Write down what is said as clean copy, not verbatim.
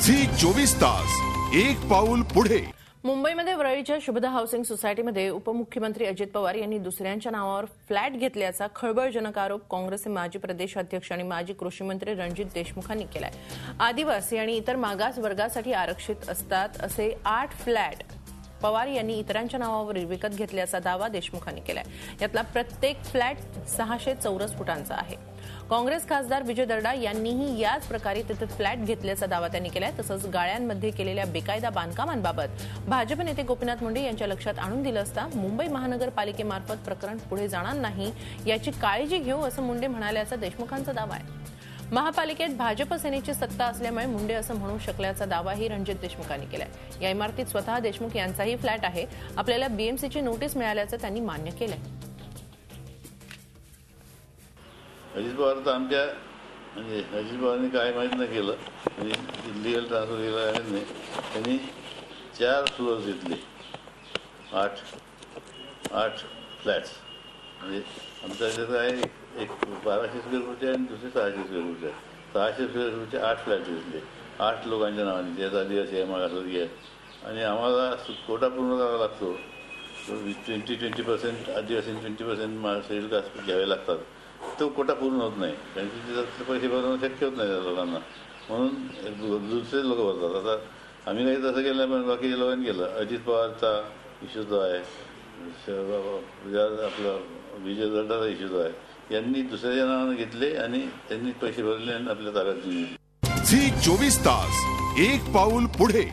Zee 24 तास एक पाऊल पुढे। मुंबईमध्ये वरळीच्या शुभदा हाऊसिंग सोसायटीमध्ये उपमुख्यमंत्री अजित पवार यांनी दुसऱ्यांच्या नावावर फ्लॅट घेतल्याचा खळबळजनक आरोप काँग्रेसचे माजी प्रदेश अध्यक्ष आणि माजी कृषी मंत्री रणजित देशमुखांनी केलाय। आदिवासी आणि इतर मागास वर्गासाठी आरक्षित असतात असे 8 फ्लॅट पवार यांनी इतरांच्या नावावर विकत घेतल्याचा दावा देशमुखांनी केलाय। यातला प्रत्येक फ्लॅट 600 चौरस फुटांचा आहे। काँग्रेस खासदार विजय दर्डा यांनीही याच प्रकारे तिथे फ्लॅट घेतल्याचा दावा त्यांनी केलाय। तसंच गाळ्यांमध्ये केलेल्या बेकायदा बांधकामांबाबत भाजप नेते गोपीनाथ मुंडे यांच्या लक्षात आणून दिलं असता मुंबई महानगरपालिकेमार्फत प्रकरण पुढे जाणार नाही याची काळजी घेऊ असं मुंडे म्हणाल्याचा देशमुखांचा दावा आहे। महापालिकेत भाजप सेनेची सत्ता असल्यामुळे मुंडे असं म्हणू शकल्याचा दावाही रणजित देशमुखांनी केलाय। या इमारतीत स्वतः देशमुख यांचाही फ्लॅट आहे। आपल्याला बीएमसीची नोटीस मिळाल्याचं त्यांनी मान्य केलंय। अजित पवार तर आमच्या अजित पवारांनी काय माहीत नाही केलं, इलिगल ट्रान्सफर केला आहे नाही। त्यांनी 4 फ्लोअर्स घेतले, 8 फ्लॅट्स। म्हणजे आमच्या इथे काय एक 1200 स्क्वेअर फूटचे आणि दुसरे 600 स्क्वेअर फूटचे आहे। 600 स्क्वेअर फूटचे 8 फ्लॅट घेतले, 8 लोकांच्या नावाने, ज्यात आदिवासी आहे, मागासवर्गीय आहे। आणि आम्हाला कोटा पूर्ण करावा लागतो। 20% आदिवासी 20% शेड्यूल कास्ट घ्यावे लागतात। तो कोटा पूर्ण होत नाही, कारण की पैसे भरणं शक्य होत नाही त्या लोकांना, म्हणून दुसरे लोक भरतात। आता आम्ही काही तसं केलं पण बाकीच्या लोकांनी केलं। अजित पवारचा इश्यू जो आहे, आपला विजय दर्डाचा इश्यू जो आहे, यांनी दुसऱ्याच्या नावाने घेतले आणि त्यांनी पैसे भरले आणि आपल्या ताब्यात दिले। झी 24 तास एक पाऊल पुढे।